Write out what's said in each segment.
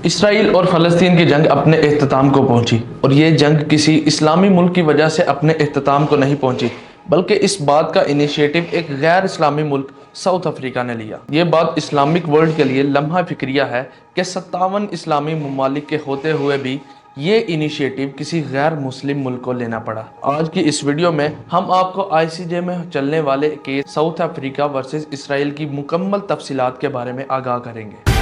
اسرائیل اور فلسطین کی جنگ اپنے اختتام کو پہنچی، اور یہ جنگ کسی اسلامی ملک کی وجہ سے اپنے اختتام کو نہیں پہنچی، بلکہ اس بات کا انیشیٹو ایک غیر اسلامی ملک ساؤتھ افریقہ نے لیا۔ یہ بات اسلامک ورلڈ کے لیے لمحہ فکریہ ہے کہ 57 اسلامی ممالک کے ہوتے ہوئے بھی یہ انیشیٹو کسی غیر مسلم ملک کو لینا پڑا۔ آج کی اس ویڈیو میں ہم آپ کو ICJ میں چلنے والے کیس ساؤتھ افریقہ ورسز اسرائیل کی مکمل تفصیلات کے بارے میں آگاہ کریں گے۔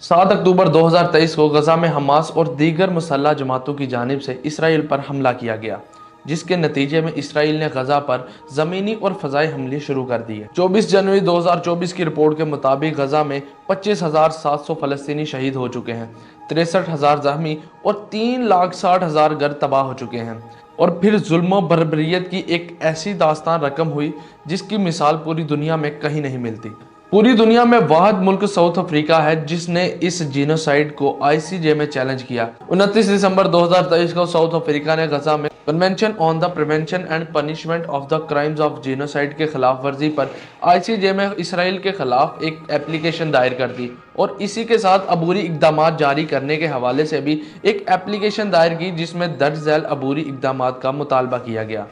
7 اکتوبر 2023 کو غزہ میں حماس اور دیگر مسلح جماعتوں کی جانب سے اسرائیل پر حملہ کیا گیا، جس کے نتیجے میں اسرائیل نے غزہ پر زمینی اور فضائی حملے شروع کر دیے۔ 24 جنوری 2024 کی رپورٹ کے مطابق غزہ میں 25,700 فلسطینی شہید ہو چکے ہیں، 63,000 زخمی اور 3,60,000 گھر تباہ ہو چکے ہیں۔ اور پھر ظلم و بربریت کی ایک ایسی داستان رقم ہوئی جس کی مثال پوری دنیا میں کہیں نہیں ملتی۔ پوری دنیا میں واحد ملک ساؤتھ افریقہ ہے جس نے اس جینوسائیڈ کو ICJ میں چیلنج کیا۔ 29 دسمبر 2023 کو ساؤتھ افریقہ نے غزہ میں convention on the prevention and punishment of the crimes of genocide کے خلاف ورزی پر ICJ میں اسرائیل کے خلاف ایک ایپلیکیشن دائر کر دی، اور اسی کے ساتھ عبوری اقدامات جاری کرنے کے حوالے سے بھی ایک ایپلیکیشن دائر کی جس میں درج ذیل عبوری اقدامات کا مطالبہ کیا گیا۔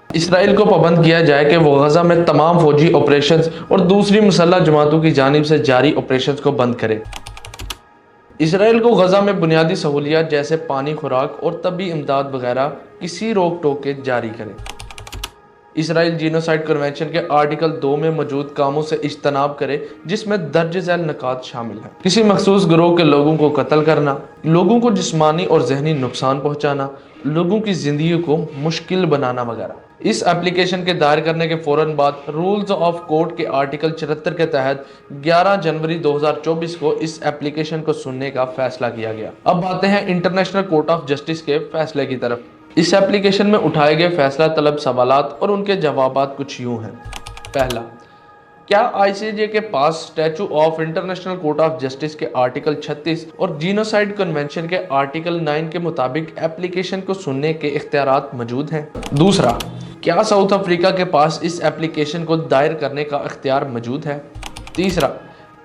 اسرائیل کو پابند کیا جائے کہ وہ غزہ میں تمام فوجی آپریشنز اور دوسری مسلح جماعتوں کی جانب سے جاری آپریشنز کو بند کرے۔ اسرائیل کو غزہ میں بنیادی سہولیات جیسے پانی، خوراک اور طبی امداد وغیرہ کسی روک ٹوک کے جاری کرے۔ اسرائیل جینوسائیڈ کنونشن کے آرٹیکل 2 میں موجود کاموں سے اجتناب کرے جس میں درج ذیل نکات شامل ہیں: کسی مخصوص گروہ کے لوگوں کو قتل کرنا، لوگوں کو جسمانی اور ذہنی نقصان پہنچانا، لوگوں کی زندگی کو مشکل بنانا وغیرہ۔ اس ایپلیکیشن کے دائر کرنے کے فوراً بعد رولز آف کورٹ کے آرٹیکل 74 کے تحت 11 جنوری 2024 کو اس ایپلیکیشن کو سننے کا فیصلہ کیا گیا۔ اب آتے ہیں انٹرنیشنل کورٹ آف جسٹس کے فیصلے کی طرف۔ اس ایپلیکیشن میں اٹھائے گئے فیصلہ طلب سوالات اور ان کے جوابات کچھ یوں ہیں۔ پہلا، کیا ICJ کے پاس statute of International Court of Justice کے آرٹیکل 36 اور جینوسائیڈ کنونشن کے آرٹیکل 9 کے مطابق ایپلیکیشن کو سننے کے اختیارات موجود ہیں؟ دوسرا، کیا ساؤتھ افریقہ کے پاس اس ایپلیکیشن کو دائر کرنے کا اختیار موجود ہے؟ تیسرا،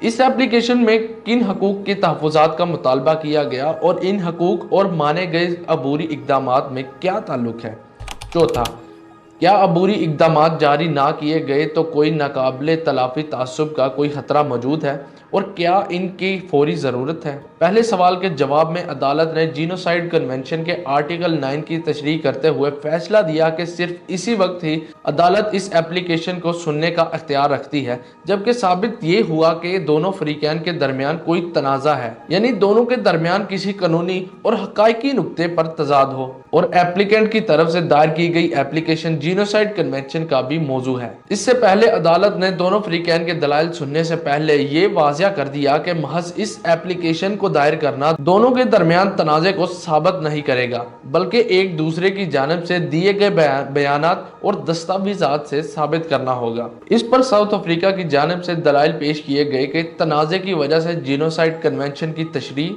اس ایپلیکیشن میں کن حقوق کے تحفظات کا مطالبہ کیا گیا اور ان حقوق اور مانے گئے عبوری اقدامات میں کیا تعلق ہے؟ چوتھا، کیا عبوری اقدامات جاری نہ کیے گئے تو کوئی ناقابل تلافی تعصب کا کوئی خطرہ موجود ہے، اور کیا ان کی فوری ضرورت ہے؟ پہلے سوال کے جواب میں عدالت نے جینوسائیڈ کنونشن کے آرٹیکل 9 کی تشریح کرتے ہوئے فیصلہ دیا کہ صرف اسی وقت ہی عدالت اس ایپلیکیشن کو سننے کا اختیار رکھتی ہے جبکہ ثابت یہ ہوا کہ دونوں فریقین کے درمیان کوئی تنازع ہے، یعنی دونوں کے درمیان کسی قانونی اور حقائقی نقطے پر تضاد ہو، اور ایپلیکینٹ کی طرف سے دائر کی گئی ایپلیکیشن جینوسائیڈ کنونشن کا بھی موضوع ہے۔ اس سے پہلے عدالت نے دونوں فریقین کے دلائل سننے سے پہلے یہ واضح کر دیا کہ محض اس ایپلیکیشن کو دائر کرنا دونوں کے درمیان تنازع کو ثابت نہیں کرے گا، بلکہ ایک دوسرے کی جانب سے دیے گئے بیانات اور دستاویزات سے ثابت کرنا ہوگا۔ اس پر ساؤتھ افریقہ کی جانب سے دلائل پیش کیے گئے کہ تنازع کی وجہ سے جینوسائیڈ کنونشن کی تشریح،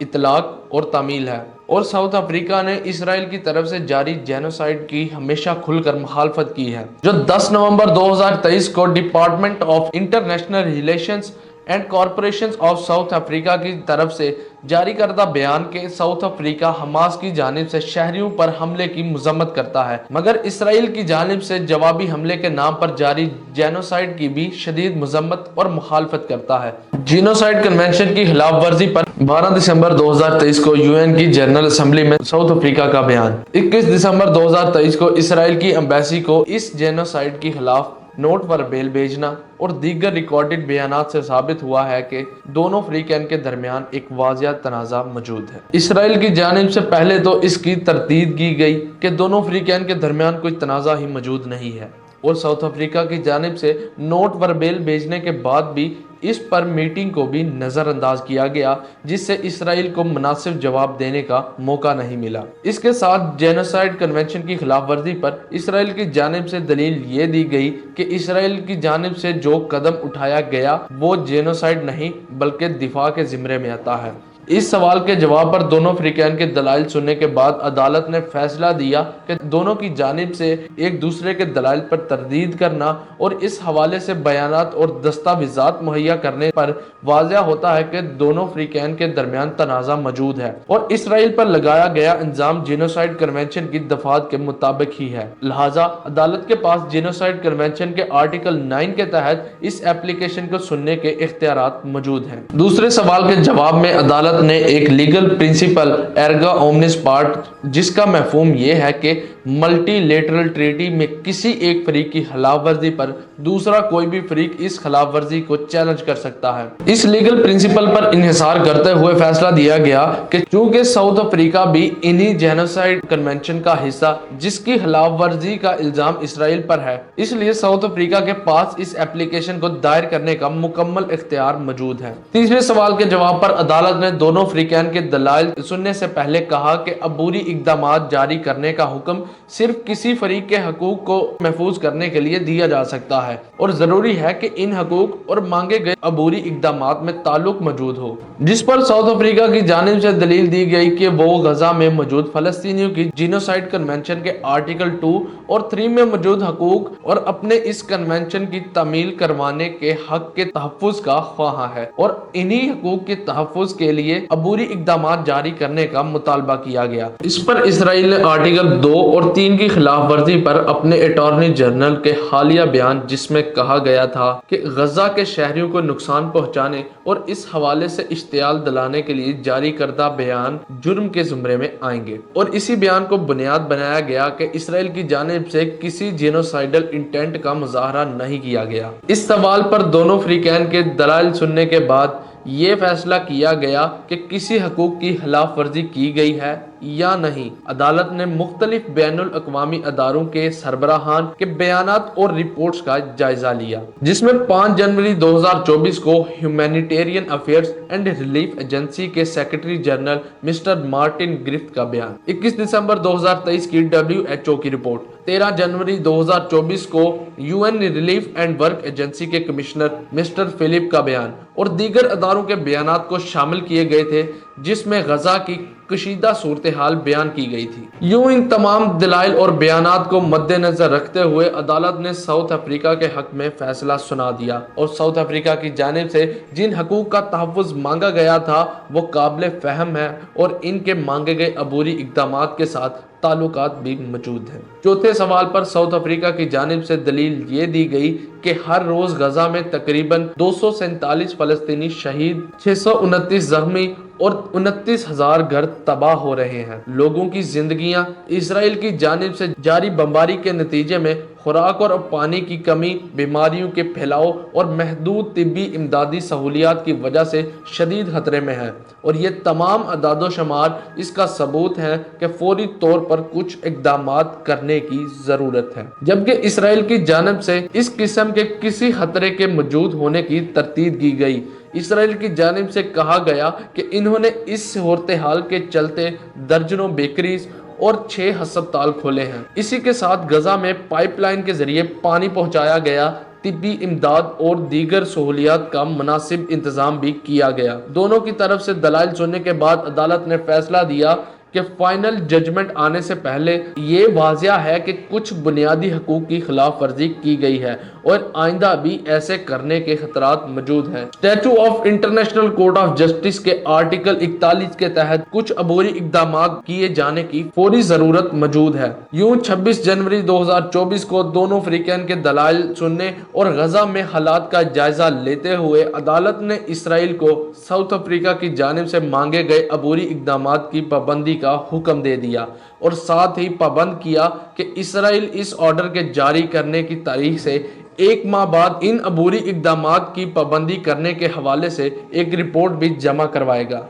اطلاق اور تعمیل ہے، اور ساؤتھ افریقہ نے اسرائیل کی طرف سے جاری جینوسائیڈ کی ہمیشہ کھل کر مخالفت کی ہے، جو 10 نومبر 2023 کو department of international relations and corporations of South Africa کی طرف سے جاری کردہ بیان کے ساؤتھ افریقہ حماس کی جانب سے شہریوں پر حملے کی مذمت کرتا ہے، مگر اسرائیل کی جانب سے جوابی حملے کے نام پر جاری جینوسائیڈ کی بھی شدید مذمت اور مخالفت کرتا ہے۔ جینوسائیڈ کنونشن کی خلاف ورزی پر 12 دسمبر 2023 کو UN کی جنرل اسمبلی میں ساؤتھ افریقہ کا بیان۔ 21 دسمبر 2023 کو اسرائیل کی ایمبیسی کو اس جینوسائیڈ کی خلاف نوٹ پر بیل بھیجنا اور دیگر ریکارڈڈ بیانات سے ثابت ہوا ہے کہ دونوں فریقین کے درمیان ایک واضح تنازع موجود ہے۔ اسرائیل کی جانب سے پہلے تو اس کی تردید کی گئی کہ دونوں فریقین کے درمیان کوئی تنازع ہی موجود نہیں ہے، اور ساؤتھ افریقہ کی جانب سے نوٹ پر بیل بھیجنے کے بعد بھی इस पर मीटिंग को भी नजर अंदाज किया गया, जिससे इसराइल को मुनासिब जवाब देने का मौका नहीं मिला। इसके साथ जेनोसाइड कन्वेंशन की खिलाफ वर्जी पर इसराइल की जानिब से दलील ये दी गई कि इसराइल की जानिब से जो कदम उठाया गया वो जेनोसाइड नहीं बल्कि दिफा के जिम्मे में आता है। इस सवाल के जवाब पर दोनों फ्रीकैन के दलाइल सुनने के बाद अदालत ने फैसला दिया कि दोनों की जानिब से एक दूसरे के दलाइल पर तरदीद करना और इस हवाले से बयानात और दस्तावेजात मुहैया करने पर वाज़ेह होता है कि दोनों फ्रीकैन के दरमियान तनाज़ा मौजूद है और इसराइल पर लगाया गया इल्जाम जेनोसाइड कन्वेंशन की दफात के मुताबिक ही है। लिहाजा अदालत के पास जेनोसाइड कन्वेंशन के आर्टिकल 9 के तहत इस एप्लीकेशन को सुनने के इख्तियारात मौजूद हैं। दूसरे सवाल के जवाब में अदालत ने एक लीगल प्रिंसिपल एर्गा ओमनिस पार्ट, जिसका मफहूम यह है कि मल्टीलेटरल ट्रीटी में किसी एक फरीक की खिलाफ वर्जी पर दूसरा कोई भी फरीक इस खिलाफ वर्जी को चैलेंज कर सकता है। इस लीगल प्रिंसिपल पर इन्हिसार करते हुए फैसला दिया गया कि चूंकि साउथ अफ्रीका भी इन्हीं जेनोसाइड कन्वेंशन का हिस्सा जिसकी खिलाफ वर्जी का इल्जाम इसराइल पर है, इसलिए साउथ अफ्रीका के पास इस एप्लीकेशन को दायर करने का मुकम्मल इख्तियार मौजूद है। तीसरे सवाल के जवाब पर अदालत ने दोनों फ्रीकैन के दलाइल सुनने से पहले कहा कि अबूरी इक़दामात जारी करने का हुक्म सिर्फ किसी फरीक के हकूक को महफूज करने के लिए दिया जा सकता है और जरूरी है कि इन हकूक और मांगे गए अबूरी इक़दामात में ताल्लुक मौजूद हो, जिस पर साउथ अफ्रीका की जानिब से दलील दी गई कि वो गजा में मौजूद फलस्तीनियों की जेनोसाइड कन्वेंशन के आर्टिकल 2 और 3 में मौजूद हकूक और अपने इस कन्वेंशन की तामील करवाने के हक के तहफ़्फ़ुज़ का ख्वाह है और इन्हीं हकूक के तहफ़्फ़ुज़ के लिए अबूरी इक़दामात जारी करने का मुतालबा किया गया। इस पर इसराइल ने आर्टिकल 2 और 3 की खिलाफ वर्जी पर अपने अटॉर्नी जनरल के हालिया बयान, जिसमें कहा गया था कि गजा के शहरियों को नुकसान पहुंचाने और इस हवाले से इश्तियाल दिलाने के लिए जारी करदा बयान जुर्म के जुमरे में आएंगे और इसी बयान को बुनियाद बनाया गया कि इसराइल की जानिब से किसी जेनोसाइडल इंटेंट का मुजाहरा नहीं किया गया। इस सवाल पर दोनों फ्रीकैन के दलाइल सुनने के बाद ये फैसला किया गया कि किसी हकूक की खिलाफ वर्जी की गई है या नहीं। अदालत ने मुख्तलिफ बैनुल अक़वामी अदारों के सरबराहान के बयानात और रिपोर्ट्स का जायजा लिया, जिसमें 5 जनवरी 2024 को humanitarian affairs and relief agency के secretary general mister Martin Griffiths का बयान, 21 दिसंबर 2023 की WHO की रिपोर्ट, 13 जनवरी 2024 को UN relief and work agency के कमिश्नर मिस्टर फिलिप का बयान और दीगर अदारों के बयानात को शामिल किए गए थे, जिसमें गजा की कशीदा सूरत हाल बयान की गई थी। यूं इन तमाम दलाइल और बयानात को मद्देनजर रखते हुए अदालत ने साउथ अफ्रीका के हक में फैसला सुना दिया और साउथ अफ्रीका की जानिब से जिन हकूक का तहफ़्फ़ुज़ मांगा गया था वो काबिल फहम है और इनके मांगे गए अबूरी इक़दामात के साथ ताल्लुकात भी मौजूद हैं। चौथे सवाल पर साउथ अफ्रीका की जानिब से दलील ये दी गई कि हर रोज गजा में तकरीबन 247 फलस्तीनी शहीद, 629 जख्मी और 29,000 घर तबाह हो रहे हैं। लोगों की जिंदगियां इसराइल की जानिब से जारी बमबारी के नतीजे में खुराक और पानी की कमी, बीमारियों के फैलाव और महदूद तिब्बी इमदादी सहूलियात की वजह से शदीद खतरे में है और ये तमाम अदादो शुमार इसका सबूत है कि फौरी तौर पर कुछ इक़दामात करने की ज़रूरत है। जबकि इसराइल की जानिब से इस किस्म के किसी खतरे के मौजूद होने की तरतीब की गई। इसराइल की जानिब से कहा गया कि इन्होंने इस सूरत हाल के चलते दर्जनों बेकरीज और 6 हस्पताल खोले हैं। इसी के साथ गजा में पाइपलाइन के जरिए पानी पहुंचाया गया, तिब्बी इमदाद और दीगर सहूलियात का मुनासिब इंतजाम भी किया गया। दोनों की तरफ से दलाइल सुनने के बाद अदालत ने फैसला दिया कि फाइनल जजमेंट आने से पहले ये वाज़िया है कि कुछ बुनियादी हकूक की खिलाफ वर्जी की गई है और आइंदा भी ऐसे करने के खतरात मौजूद हैं। Statute of international court of justice के आर्टिकल 41 के तहत कुछ अबूरी इक़दामात किए जाने की फौरी जरूरत मौजूद है। यूं 26 जनवरी 2024 को दोनों फ्रीकैन के दलाइल सुनने और गजा में हालात का जायजा लेते हुए अदालत ने इसराइल को साउथ अफ्रीका की जानिब से मांगे गए अबूरी इक़दामात की पाबंदी का हुक्म दे दिया और साथ ही पाबंद किया कि इसराइल इस ऑर्डर के जारी करने की तारीख से 1 माह बाद इन अबूरी इक़दामात की पाबंदी करने के हवाले से एक रिपोर्ट भी जमा करवाएगा।